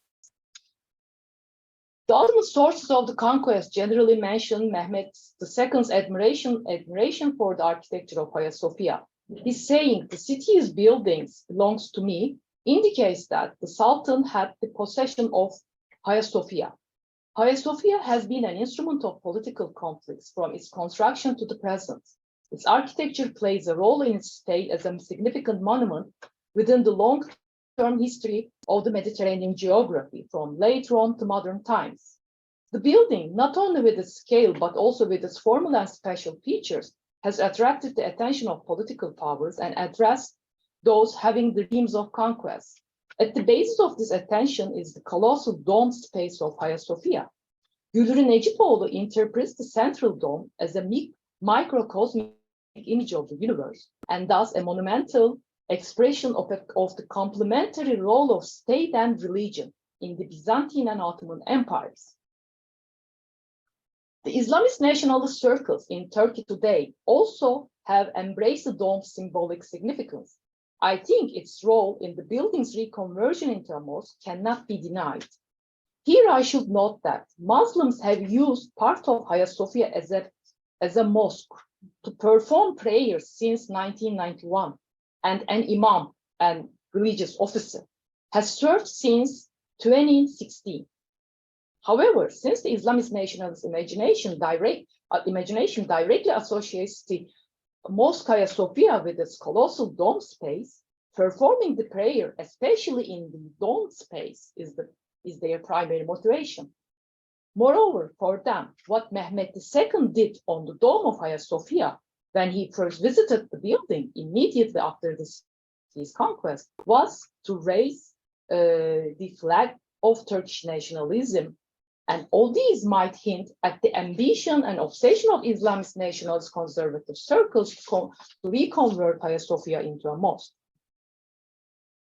The Ottoman sources of the conquest generally mention Mehmet II's admiration for the architecture of Hagia Sophia. His saying, "The city's buildings belongs to me," indicates that the Sultan had the possession of Hagia Sophia. Hagia Sophia has been an instrument of political conflicts from its construction to the present. Its architecture plays a role in its state as a significant monument within the long-term history of the Mediterranean geography, from late Rome to modern times. The building, not only with its scale, but also with its formal and special features, has attracted the attention of political powers and addressed those having the dreams of conquest. At the basis of this attention is the colossal dome space of Hagia Sophia. Gülrin Ecipoğlu interprets the central dome as a microcosmic image of the universe, and thus a monumental expression of the complementary role of state and religion in the Byzantine and Ottoman empires. The Islamist-nationalist circles in Turkey today also have embraced the dome's symbolic significance. I think its role in the building's reconversion into a mosque cannot be denied. Here I should note that Muslims have used part of Hagia Sophia as a mosque to perform prayers since 1991, and an imam and religious officer has served since 2016. However, since the Islamist-nationalist imagination directly associates the Mosque Hagia Sophia with its colossal dome space, performing the prayer, especially in the dome space, is their primary motivation. Moreover, for them, what Mehmet II did on the dome of Hagia Sophia when he first visited the building immediately after his conquest was to raise the flag of Turkish nationalism And all these might hint at the ambition and obsession of Islamist-nationalist conservative circles to reconvert Hagia Sophia into a mosque.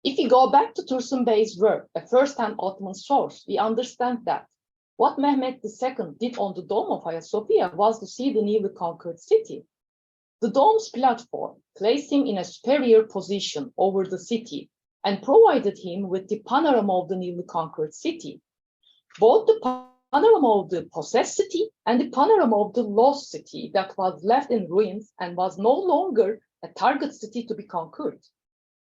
If we go back to Tursun Bey's work, a first-hand Ottoman source, we understand that what Mehmet II did on the dome of Hagia Sophia was to see the newly conquered city. The dome's platform placed him in a superior position over the city and provided him with the panorama of the newly conquered city. Both the panorama of the possessed city and the panorama of the lost city that was left in ruins and was no longer a target city to be conquered.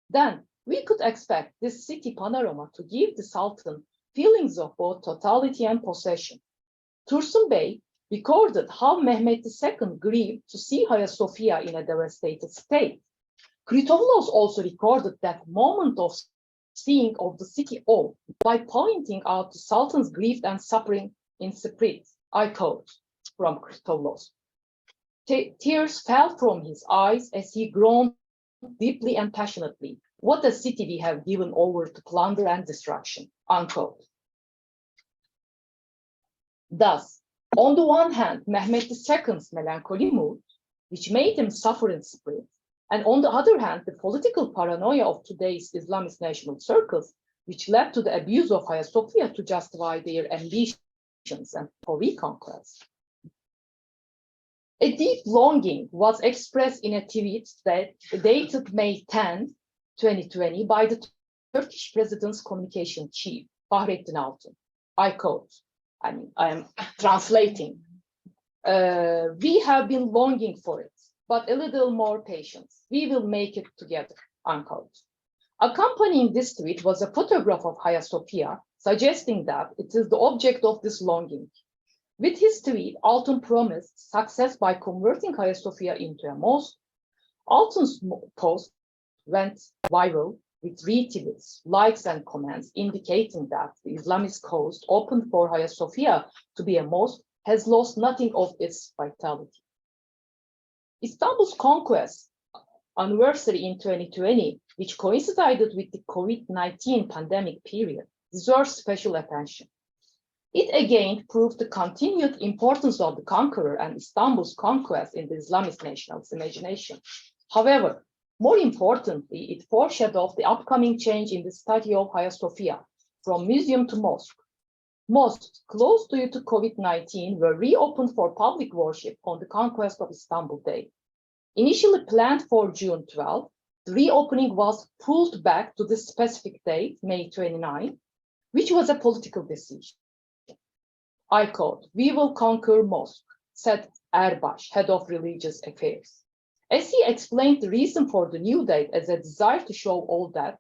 Then we could expect this city panorama to give the Sultan feelings of both totality and possession. Tursun Bey recorded how Mehmet II grieved to see Hagia Sophia in a devastated state. Kritovlos also recorded that moment of seeing of the city all by pointing out the Sultan's grief and suffering in spirit. I quote from Kritovlos. Tears fell from his eyes as he groaned deeply and passionately. What a city we have given over to plunder and destruction, unquote. Thus, on the one hand, Mehmet II's melancholy mood, which made him suffer in spirit, and on the other hand, the political paranoia of today's Islamist national circles, which led to the abuse of Hagia Sophia to justify their ambitions and for reconquest. A deep longing was expressed in a tweet that dated May 10, 2020 by the Turkish president's communication chief, Fahrettin Altun. I quote, I am translating. We have been longing for it, but a little more patience. We will make it together, unquote. Accompanying this tweet was a photograph of Hagia Sophia, suggesting that it is the object of this longing. With his tweet, Altun promised success by converting Hagia Sophia into a mosque. Altun's post went viral with retweets, likes, and comments indicating that the Islamist coast opened for Hagia Sophia to be a mosque has lost nothing of its vitality. Istanbul's conquest anniversary in 2020, which coincided with the COVID-19 pandemic period, deserves special attention. It again proved the continued importance of the conqueror and Istanbul's conquest in the Islamist nationalist imagination. However, more importantly, it foreshadowed the upcoming change in the study of Hagia Sophia from museum to mosque. Mosques closed due to COVID-19 were reopened for public worship on the Conquest of Istanbul Day. Initially planned for June 12, the reopening was pulled back to the specific date, May 29, which was a political decision. I quote, "We will conquer mosque," said Erbash, head of religious affairs. As he explained the reason for the new date as a desire to show all that,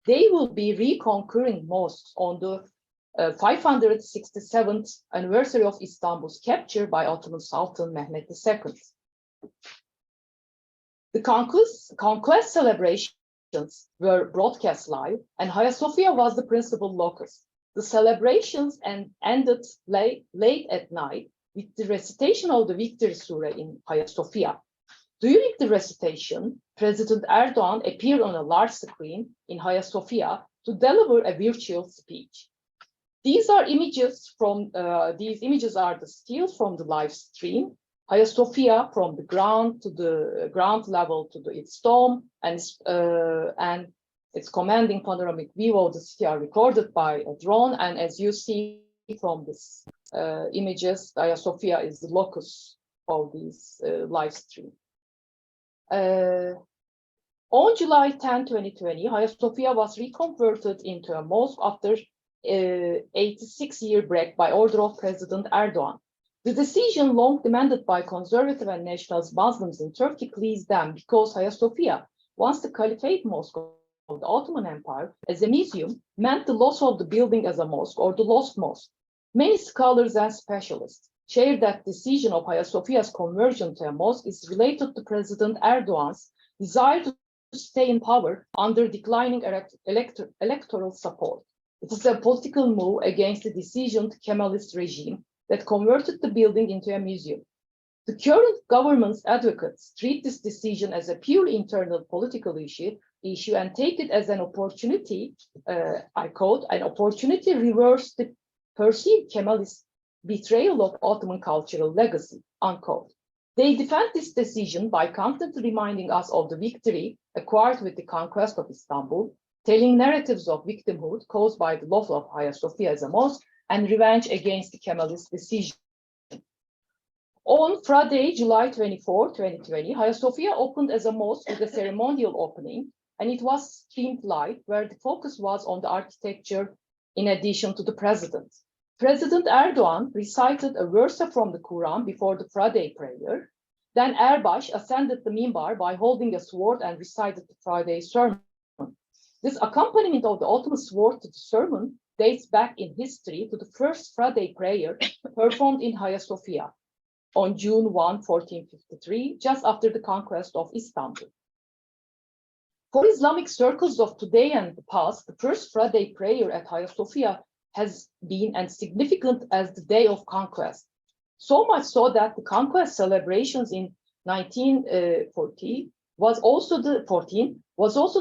they will be reconquering mosques on the 567th anniversary of Istanbul's capture by Ottoman Sultan Mehmet II. The conquest celebrations were broadcast live, and Hagia Sophia was the principal locus. The celebrations ended late at night with the recitation of the Victory Surah in Hagia Sophia. During the recitation, President Erdogan appeared on a large screen in Hagia Sophia to deliver a virtual speech. These images are the stills from the live stream. Hagia Sophia from the ground to the ground level to its dome and its commanding panoramic view of the city are recorded by a drone. And as you see from this images, Hagia Sophia is the locus of this live stream. On July 10, 2020, Hagia Sophia was reconverted into a mosque after 86-year break by order of President Erdogan. The decision, long demanded by conservative and nationalist Muslims in Turkey, pleased them because Hagia Sophia, once the Caliphate Mosque of the Ottoman Empire, as a museum, meant the loss of the building as a mosque or the lost mosque. Many scholars and specialists share that decision of Hagia Sophia's conversion to a mosque is related to President Erdogan's desire to stay in power under declining electoral support. It is a political move against the decisioned Kemalist regime that converted the building into a museum. The current government's advocates treat this decision as a purely internal political issue and take it as an opportunity, I quote, an opportunity to reverse the perceived Kemalist betrayal of Ottoman cultural legacy, unquote. They defend this decision by constantly reminding us of the victory acquired with the conquest of Istanbul, telling narratives of victimhood caused by the loss of Hagia Sophia as a mosque and revenge against the Kemalist decision. On Friday, July 24, 2020, Hagia Sophia opened as a mosque with a ceremonial opening, and it was streamed live, where the focus was on the architecture in addition to the president. President Erdogan recited a verse from the Quran before the Friday prayer. Then Erbash ascended the minbar by holding a sword and recited the Friday sermon. This accompaniment of the ultimate sword to the sermon dates back in history to the first Friday prayer performed in Hagia Sophia on June 1, 1453, just after the conquest of Istanbul. For Islamic circles of today and the past, the first Friday prayer at Hagia Sophia has been as significant as the day of conquest. So much so that the conquest celebrations in 1914 was also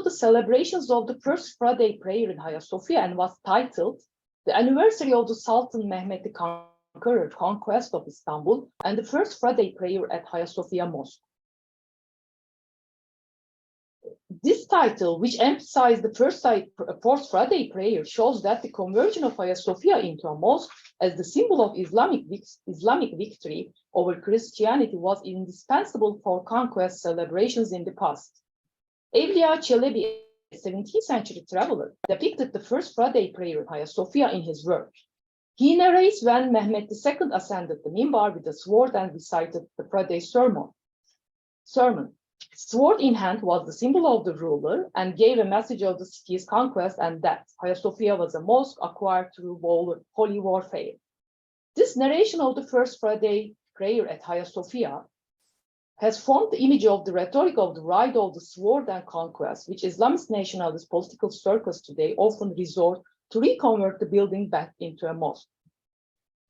the celebrations of the first Friday prayer in Hagia Sophia and was titled The Anniversary of the Sultan Mehmet the Conqueror Conquest of Istanbul and the First Friday Prayer at Hagia Sophia Mosque. This title, which emphasized the fourth Friday prayer, shows that the conversion of Hagia Sophia into a mosque as the symbol of Islamic victory over Christianity was indispensable for conquest celebrations in the past. Evliya Çelebi, a 17th century traveler, depicted the first Friday prayer in Hagia Sophia in his work. He narrates when Mehmet II ascended the minbar with a sword and recited the Friday sermon. Sword in hand was the symbol of the ruler and gave a message of the city's conquest and that Hagia Sophia was a mosque acquired through holy warfare. This narration of the first Friday prayer at Hagia Sophia has formed the image of the rhetoric of the ride of the sword and conquest, which Islamist-nationalist political circles today often resort to reconvert the building back into a mosque.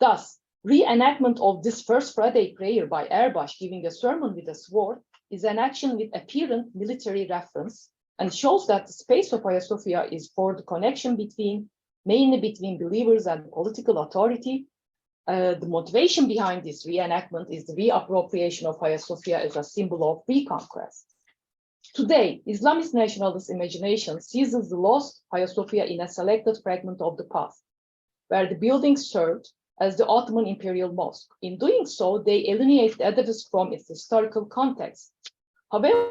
Thus, reenactment of this first Friday prayer by Erbash giving a sermon with a sword is an action with apparent military reference and shows that the space of Hagia Sophia is for the connection mainly between believers and political authority. The motivation behind this reenactment is the reappropriation of Hagia Sophia as a symbol of reconquest. Today, Islamist nationalist imagination seizes the lost Hagia Sophia in a selected fragment of the past, where the building served as the Ottoman Imperial Mosque. In doing so, they alienate the edifice from its historical context. However,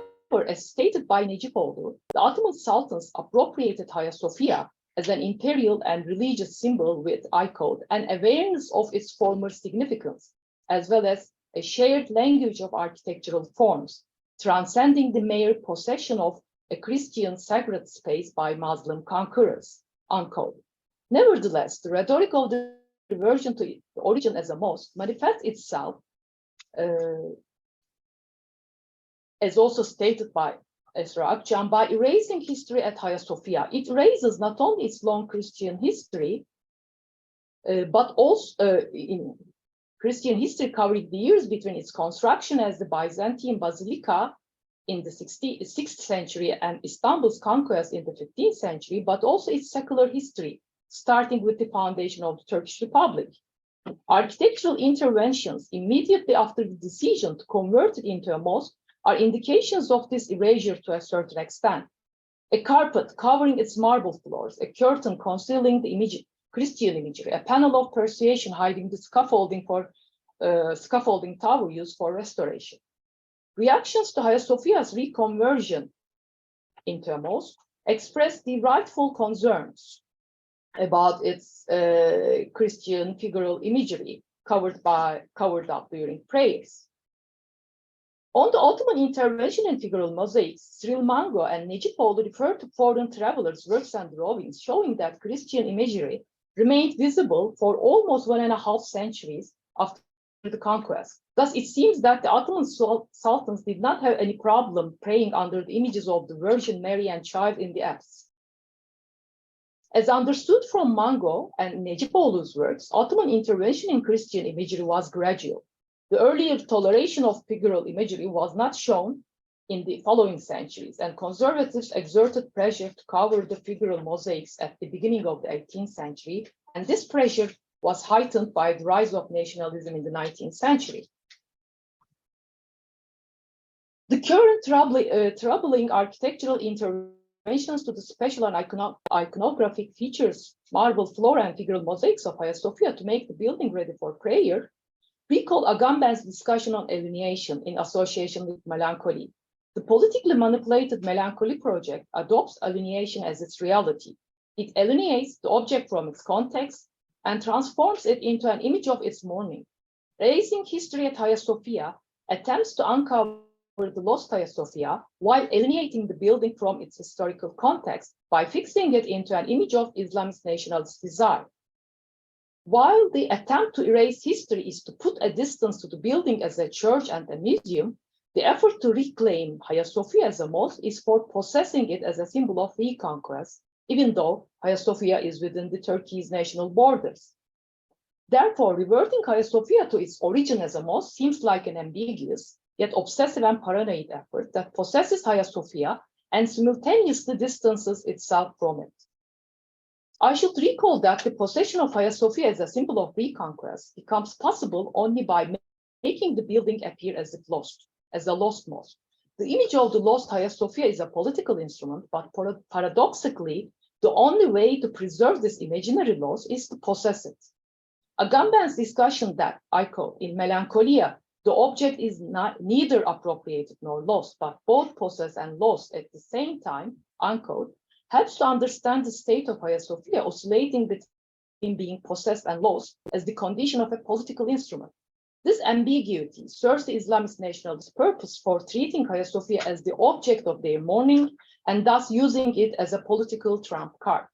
as stated by Necipoğlu, the Ottoman sultans appropriated Hagia Sophia as an imperial and religious symbol with, I quote, an awareness of its former significance, as well as a shared language of architectural forms, transcending the mere possession of a Christian sacred space by Muslim conquerors, unquote. Nevertheless, the rhetoric of the reversion to the origin as a mosque manifests itself, as also stated by Esra Akcan, by erasing history at Hagia Sophia. It erases not only its long Christian history, but also in Christian history covering the years between its construction as the Byzantine Basilica in the 6th century and Istanbul's conquest in the 15th century, but also its secular history, starting with the foundation of the Turkish Republic. Architectural interventions immediately after the decision to convert it into a mosque are indications of this erasure to a certain extent. A carpet covering its marble floors, a curtain concealing the Christian imagery, a panel of persuasion hiding the scaffolding tower used for restoration. Reactions to Hagia Sophia's reconversion into a mosque express the rightful concerns about its Christian figural imagery covered up during prayers. On the Ottoman intervention in figural mosaics, Cyril Mango and Necipoğlu refer to foreign travelers' works and drawings showing that Christian imagery remained visible for almost 1.5 centuries after the conquest. Thus, it seems that the Ottoman sultans did not have any problem praying under the images of the Virgin Mary and Child in the apse. As understood from Mango and Necipoğlu's works, Ottoman intervention in Christian imagery was gradual. The earlier toleration of figural imagery was not shown in the following centuries, and conservatives exerted pressure to cover the figural mosaics at the beginning of the 18th century, and this pressure was heightened by the rise of nationalism in the 19th century. The current troubling architectural interventions to the spatial and iconographic features, marble floor and figural mosaics of Hagia Sophia to make the building ready for prayer, recall Agamben's discussion on alienation in association with melancholy. The politically manipulated melancholy project adopts alienation as its reality. It alienates the object from its context and transforms it into an image of its mourning. Raising history at Hagia Sophia attempts to uncover the lost Hagia Sophia while alienating the building from its historical context by fixing it into an image of Islamist-nationalist desire. While the attempt to erase history is to put a distance to the building as a church and a museum, the effort to reclaim Hagia Sophia as a mosque is for possessing it as a symbol of reconquest, even though Hagia Sophia is within the Turkey's national borders. Therefore, reverting Hagia Sophia to its origin as a mosque seems like an ambiguous, yet obsessive and paranoid effort that possesses Hagia Sophia and simultaneously distances itself from it. I should recall that the possession of Hagia Sophia as a symbol of reconquest becomes possible only by making the building appear as if lost, as a lost mosque. The image of the lost Hagia Sophia is a political instrument, but paradoxically, the only way to preserve this imaginary loss is to possess it. Agamben's discussion that, I quote, in Melancholia, the object is neither appropriated nor lost, but both possessed and lost at the same time, unquote, helps to understand the state of Hagia Sophia oscillating between being possessed and lost as the condition of a political instrument. This ambiguity serves the Islamist nationalist purpose for treating Hagia Sophia as the object of their mourning and thus using it as a political trump card.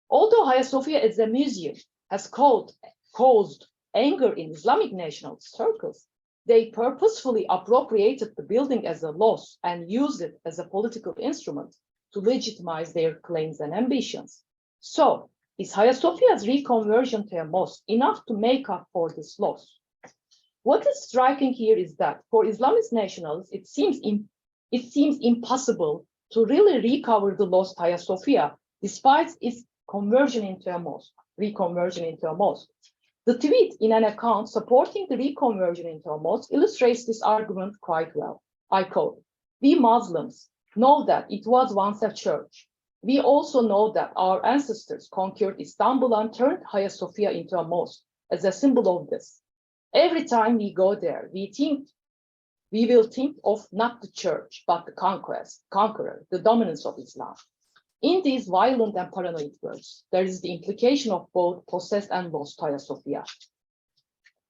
Although Hagia Sophia as a museum has caused anger in Islamic nationalist circles, they purposefully appropriated the building as a loss and used it as a political instrument to legitimize their claims and ambitions. So, is Hagia Sophia's reconversion to a mosque enough to make up for this loss? What is striking here is that for Islamist nationalists, it seems impossible to really recover the lost Hagia Sophia despite its reconversion into a mosque. The tweet in an account supporting the reconversion into a mosque illustrates this argument quite well. I quote, "We Muslims know that it was once a church. We also know that our ancestors conquered Istanbul and turned Hagia Sophia into a mosque as a symbol of this. Every time we go there, we will think of not the church, but the conqueror, the dominance of Islam." In these violent and paranoid words, there is the implication of both possessed and lost Hagia Sophia.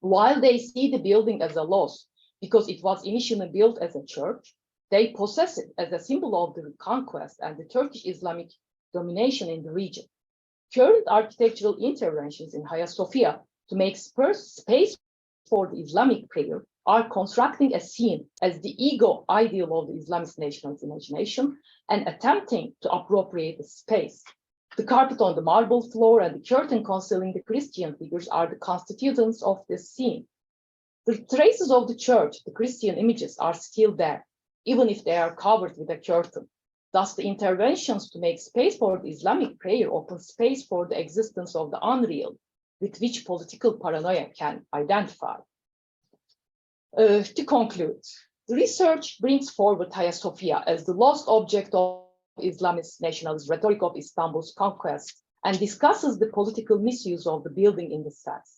While they see the building as a loss because it was initially built as a church, they possess it as a symbol of the conquest and the Turkish Islamic domination in the region. Current architectural interventions in Hagia Sophia to make space for the Islamic prayer are constructing a scene as the ego ideal of the Islamist nationalist imagination and attempting to appropriate the space. The carpet on the marble floor and the curtain concealing the Christian figures are the constituents of this scene. The traces of the church, the Christian images, are still there, even if they are covered with a curtain. Thus, the interventions to make space for the Islamic prayer open space for the existence of the unreal, with which political paranoia can identify. To conclude, the research brings forward Hagia Sophia as the lost object of Islamist nationalist rhetoric of Istanbul's conquest and discusses the political misuse of the building in this sense.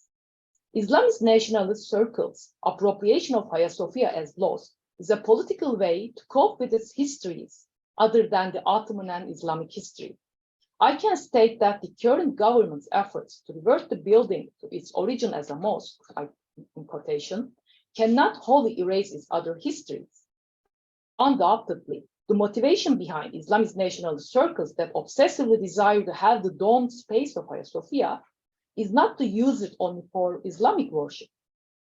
Islamist nationalist circles' appropriation of Hagia Sophia as lost is a political way to cope with its histories other than the Ottoman and Islamic history. I can state that the current government's efforts to revert the building to its origin as a mosque, in quotation, cannot wholly erase its other histories. Undoubtedly, the motivation behind Islamist nationalist circles that obsessively desire to have the domed space of Hagia Sophia is not to use it only for Islamic worship.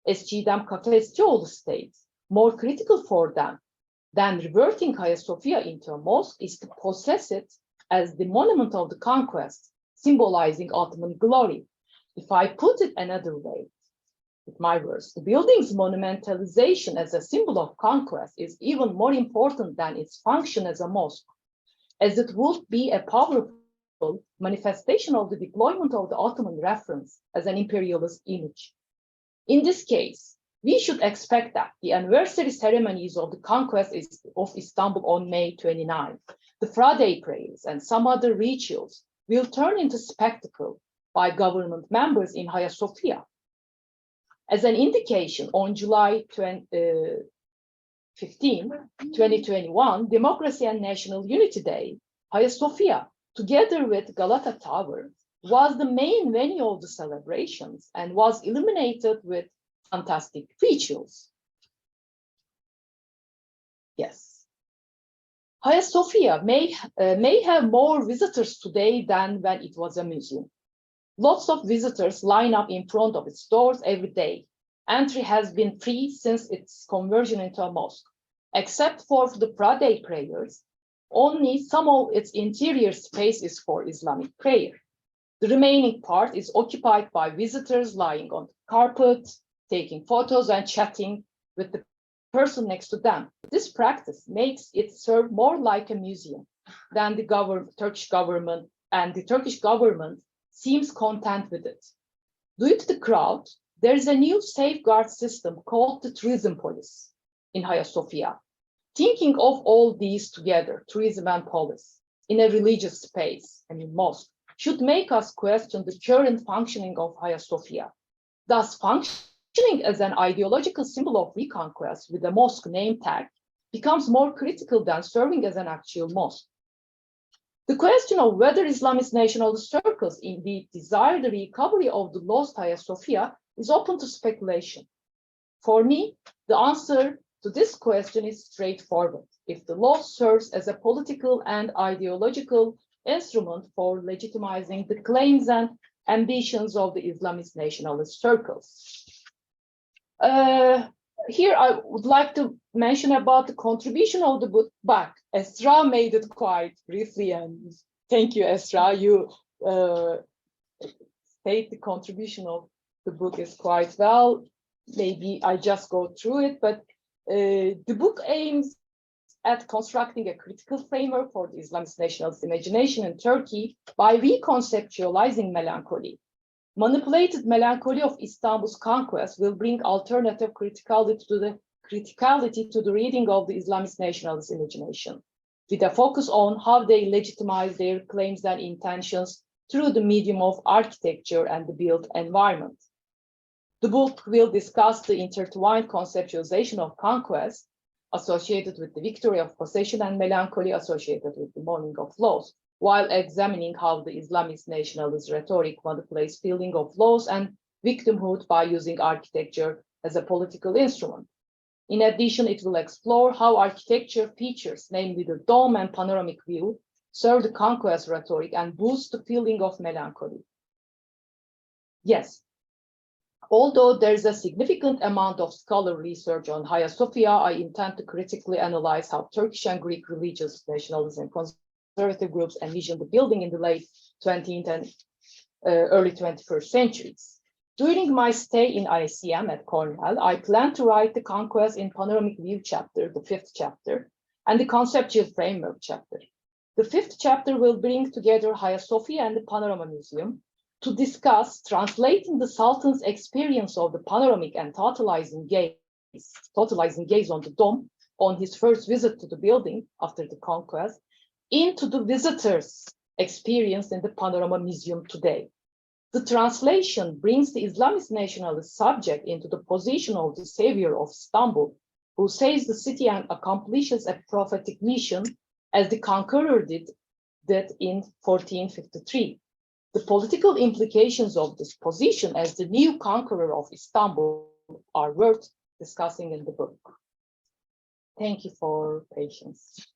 As Çiğdem Kafesçioğlu states, more critical for them than reverting Hagia Sophia into a mosque is to possess it as the monument of the conquest, symbolizing Ottoman glory. If I put it another way, with my words, the building's monumentalization as a symbol of conquest is even more important than its function as a mosque, as it would be a powerful manifestation of the deployment of the Ottoman reference as an imperialist image. In this case, we should expect that the anniversary ceremonies of the conquest of Istanbul on May 29, the Friday prayers and some other rituals will turn into spectacle by government members in Hagia Sophia. As an indication, on July 15, 2021, Democracy and National Unity Day, Hagia Sophia, together with Galata Tower, was the main venue of the celebrations and was illuminated with fantastic rituals. Yes. Hagia Sophia may have more visitors today than when it was a museum. Lots of visitors line up in front of its doors every day. Entry has been free since its conversion into a mosque. Except for the Friday prayers, only some of its interior space is for Islamic prayer. The remaining part is occupied by visitors lying on the carpet, taking photos and chatting with the person next to them. This practice makes it serve more like a museum than the Turkish government, and the Turkish government seems content with it. Due to the crowd, there is a new safeguard system called the tourism police in Hagia Sophia. Thinking of all these together, tourism and police, in a religious space, mosque, should make us question the current functioning of Hagia Sophia. Thus, functioning as an ideological symbol of reconquest with a mosque name tag becomes more critical than serving as an actual mosque. The question of whether Islamist-nationalist circles indeed desire the recovery of the lost Hagia Sophia is open to speculation. For me, the answer to this question is straightforward. If the law serves as a political and ideological instrument for legitimizing the claims and ambitions of the Islamist nationalist circles. Here I would like to mention about the contribution of the book back. Esra made it quite briefly, and thank you, Esra. You state the contribution of the book is quite well. Maybe I just go through it, but the book aims at constructing a critical framework for the Islamist nationalist imagination in Turkey by reconceptualizing melancholy. Manipulated melancholy of Istanbul's conquest will bring alternative criticality to the reading of the Islamist nationalist imagination, with a focus on how they legitimize their claims and intentions through the medium of architecture and the built environment. The book will discuss the intertwined conceptualization of conquest associated with the victory of possession and melancholy associated with the mourning of loss, while examining how the Islamist nationalist rhetoric manipulates feeling of loss and victimhood by using architecture as a political instrument. In addition, it will explore how architecture features, namely the dome and panoramic view, serve the conquest rhetoric and boost the feeling of melancholy. Yes. Although there's a significant amount of scholarly research on Hagia Sophia, I intend to critically analyze how Turkish and Greek religious nationalists and conservative groups envisioned the building in the late 20th and early 21st centuries. During my stay in ICM at Cornell, I plan to write the Conquest in Panoramic View chapter, the 5th chapter, and the Conceptual Framework chapter. The 5th chapter will bring together Hagia Sophia and the Panorama Museum to discuss translating the Sultan's experience of the panoramic and totalizing gaze on the dome on his first visit to the building after the conquest into the visitor's experience in the Panorama Museum today. The translation brings the Islamist nationalist subject into the position of the savior of Istanbul, who saves the city and accomplishes a prophetic mission as the conqueror did in 1453. The political implications of this position as the new conqueror of Istanbul are worth discussing in the book. Thank you for patience.